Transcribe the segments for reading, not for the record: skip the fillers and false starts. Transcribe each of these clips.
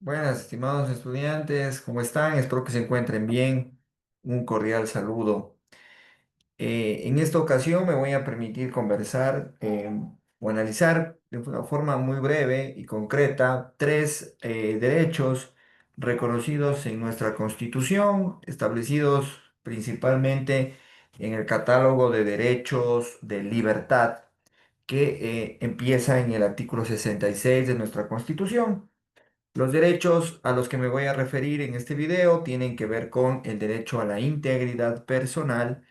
Buenas, estimados estudiantes, ¿cómo están? Espero que se encuentren bien. Un cordial saludo. En esta ocasión me voy a permitir conversar o analizar de una forma muy breve y concreta tres derechos reconocidos en nuestra Constitución, establecidos principalmente en el catálogo de derechos de libertad que empieza en el artículo 66 de nuestra Constitución. Los derechos a los que me voy a referir en este video tienen que ver con el derecho a la integridad personal,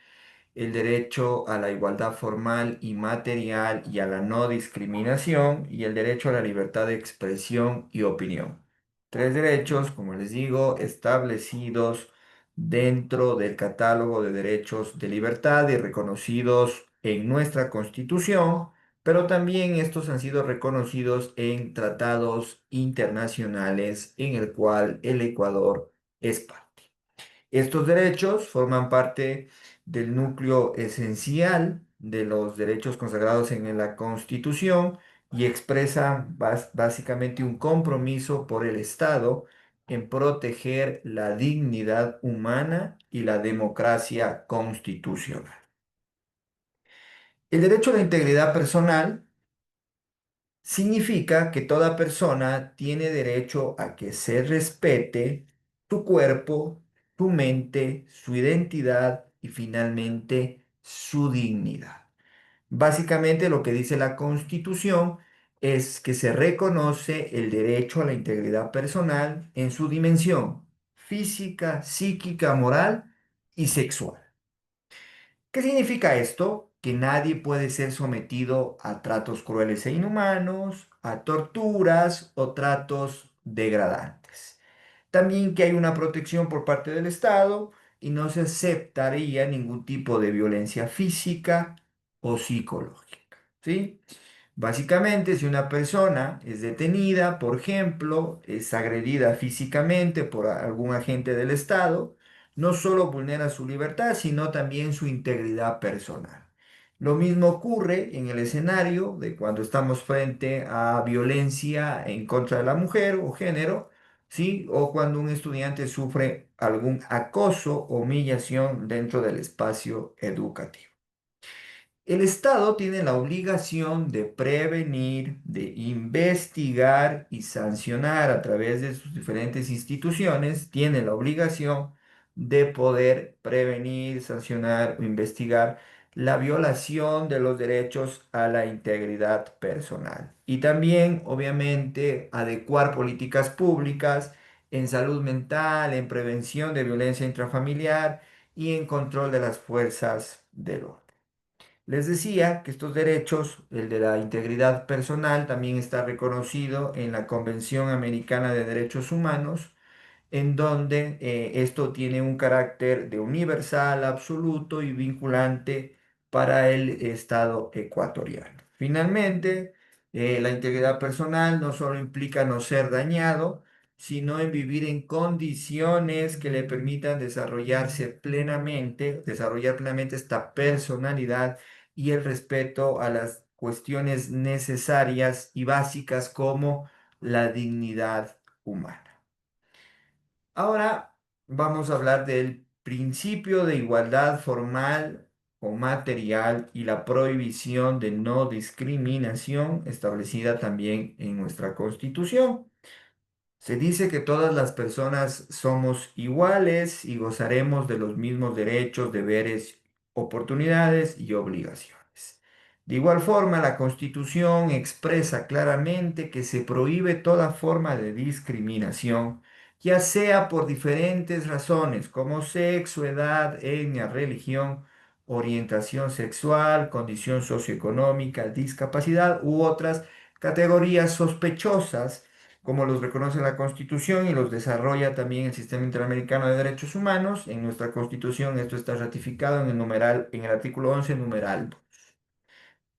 el derecho a la igualdad formal y material y a la no discriminación y el derecho a la libertad de expresión y opinión. Tres derechos, como les digo, establecidos dentro del catálogo de derechos de libertad y reconocidos en nuestra Constitución, pero también estos han sido reconocidos en tratados internacionales en el cual el Ecuador es parte. Estos derechos forman parte del núcleo esencial de los derechos consagrados en la Constitución y expresan básicamente un compromiso por el Estado en proteger la dignidad humana y la democracia constitucional. El derecho a la integridad personal significa que toda persona tiene derecho a que se respete su cuerpo, su mente, su identidad y finalmente su dignidad. Básicamente lo que dice la Constitución es que se reconoce el derecho a la integridad personal en su dimensión física, psíquica, moral y sexual. ¿Qué significa esto? Que nadie puede ser sometido a tratos crueles e inhumanos, a torturas o tratos degradantes. También que hay una protección por parte del Estado y no se aceptaría ningún tipo de violencia física o psicológica. ¿Sí? Básicamente, si una persona es detenida, por ejemplo, es agredida físicamente por algún agente del Estado, no solo vulnera su libertad, sino también su integridad personal. Lo mismo ocurre en el escenario de cuando estamos frente a violencia en contra de la mujer o género, ¿sí? O cuando un estudiante sufre algún acoso o humillación dentro del espacio educativo. El Estado tiene la obligación de prevenir, de investigar y sancionar a través de sus diferentes instituciones, tiene la obligación de poder prevenir, sancionar o investigar la violación de los derechos a la integridad personal. Y también, obviamente, adecuar políticas públicas en salud mental, en prevención de violencia intrafamiliar y en control de las fuerzas del orden. Les decía que estos derechos, el de la integridad personal, también está reconocido en la Convención Americana de Derechos Humanos, en donde esto tiene un carácter de universal, absoluto y vinculante para el Estado ecuatoriano. Finalmente, la integridad personal no solo implica no ser dañado, sino en vivir en condiciones que le permitan desarrollar plenamente esta personalidad y el respeto a las cuestiones necesarias y básicas como la dignidad humana. Ahora vamos a hablar del principio de igualdad formal o material y la prohibición de no discriminación establecida también en nuestra Constitución. Se dice que todas las personas somos iguales y gozaremos de los mismos derechos, deberes, oportunidades y obligaciones. De igual forma, la Constitución expresa claramente que se prohíbe toda forma de discriminación, ya sea por diferentes razones como sexo, edad, etnia, religión, orientación sexual, condición socioeconómica, discapacidad u otras categorías sospechosas como los reconoce la Constitución y los desarrolla también el Sistema Interamericano de Derechos Humanos. En nuestra Constitución esto está ratificado en el artículo 11, numeral 2.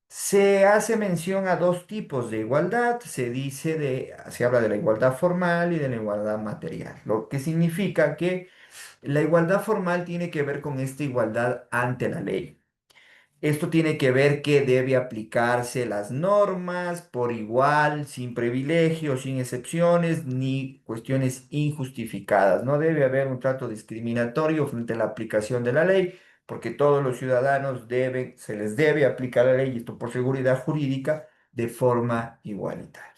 Se hace mención a dos tipos de igualdad, se habla de la igualdad formal y de la igualdad material, lo que significa que la igualdad formal tiene que ver con esta igualdad ante la ley. Esto tiene que ver que debe aplicarse las normas por igual, sin privilegios, sin excepciones, ni cuestiones injustificadas. No debe haber un trato discriminatorio frente a la aplicación de la ley, porque todos los ciudadanos se les debe aplicar la ley, y esto por seguridad jurídica, de forma igualitaria.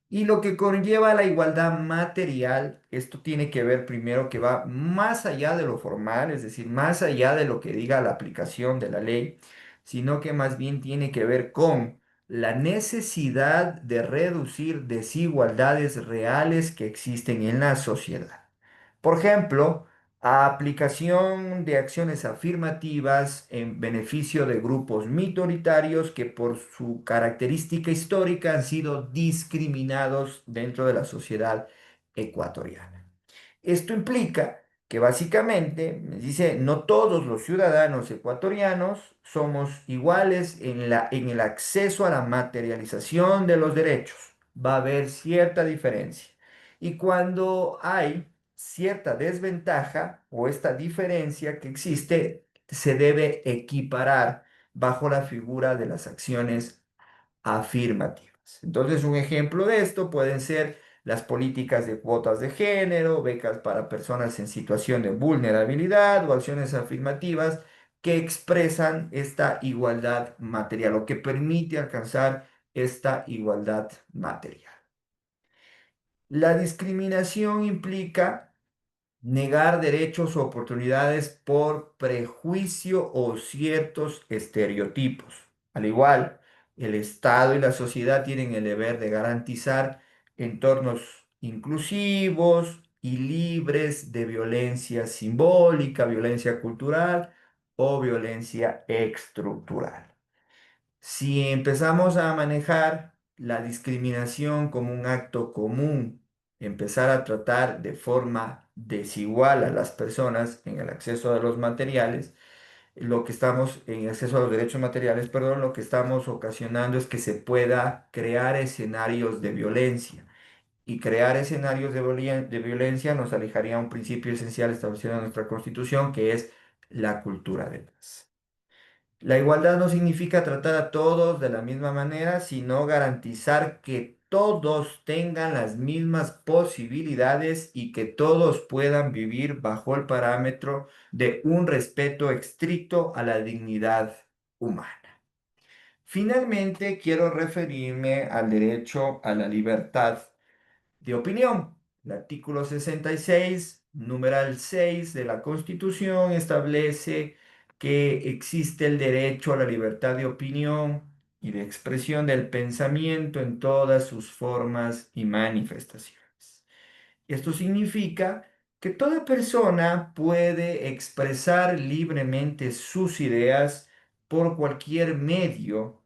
Y lo que conlleva la igualdad material, esto tiene que ver primero que va más allá de lo formal, es decir, más allá de lo que diga la aplicación de la ley, sino que más bien tiene que ver con la necesidad de reducir desigualdades reales que existen en la sociedad. Por ejemplo, aplicación de acciones afirmativas en beneficio de grupos minoritarios que por su característica histórica han sido discriminados dentro de la sociedad ecuatoriana. Esto implica que básicamente, me dice, no todos los ciudadanos ecuatorianos somos iguales en el acceso a la materialización de los derechos. Va a haber cierta diferencia. Y cuando hay cierta desventaja o esta diferencia que existe, se debe equiparar bajo la figura de las acciones afirmativas. Entonces, un ejemplo de esto pueden ser las políticas de cuotas de género, becas para personas en situación de vulnerabilidad o acciones afirmativas que expresan esta igualdad material o que permite alcanzar esta igualdad material. La discriminación implica negar derechos o oportunidades por prejuicio o ciertos estereotipos. Al igual, el Estado y la sociedad tienen el deber de garantizar entornos inclusivos y libres de violencia simbólica, violencia cultural o violencia estructural. Si empezamos a manejar la discriminación como un acto común, empezar a tratar de forma desigual a las personas en el acceso a los materiales, lo que estamos, en acceso a los derechos materiales, perdón, lo que estamos ocasionando es que se pueda crear escenarios de violencia. Y crear escenarios de violencia nos alejaría a un principio esencial establecido en nuestra Constitución, que es la cultura de paz. La igualdad no significa tratar a todos de la misma manera, sino garantizar que todos tengan las mismas posibilidades y que todos puedan vivir bajo el parámetro de un respeto estricto a la dignidad humana. Finalmente, quiero referirme al derecho a la libertad de opinión. El artículo 66, numeral 6 de la Constitución establece que existe el derecho a la libertad de opinión y de expresión del pensamiento en todas sus formas y manifestaciones. Esto significa que toda persona puede expresar libremente sus ideas por cualquier medio,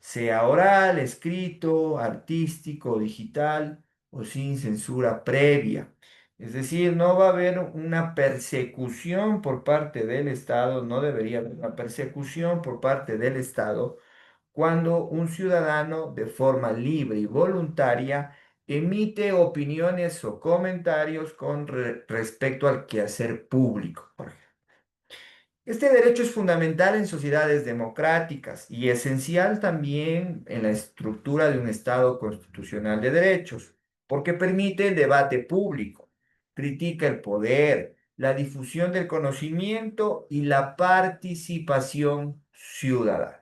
sea oral, escrito, artístico, digital o sin censura previa. Es decir, no va a haber una persecución por parte del Estado, no debería haber una persecución por parte del Estado cuando un ciudadano de forma libre y voluntaria emite opiniones o comentarios con respecto al quehacer público, por ejemplo. Este derecho es fundamental en sociedades democráticas y esencial también en la estructura de un Estado constitucional de derechos, porque permite el debate público, critica el poder, la difusión del conocimiento y la participación ciudadana.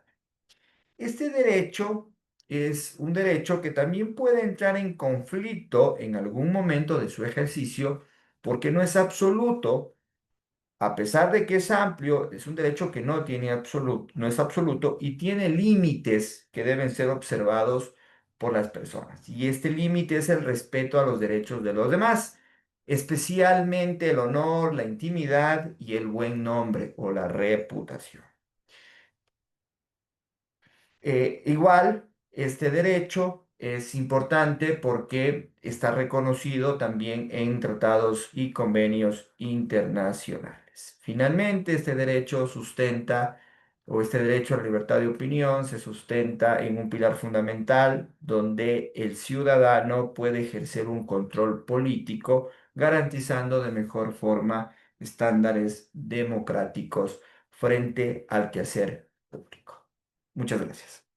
Este derecho es un derecho que también puede entrar en conflicto en algún momento de su ejercicio porque no es absoluto. A pesar de que es amplio, es un derecho que no tiene absoluto, no es absoluto y tiene límites que deben ser observados por las personas. Y este límite es el respeto a los derechos de los demás, especialmente el honor, la intimidad y el buen nombre o la reputación. Igual, este derecho es importante porque está reconocido también en tratados y convenios internacionales. Finalmente, este derecho sustenta, o este derecho a la libertad de opinión se sustenta en un pilar fundamental donde el ciudadano puede ejercer un control político, garantizando de mejor forma estándares democráticos frente al quehacer público. Muchas gracias.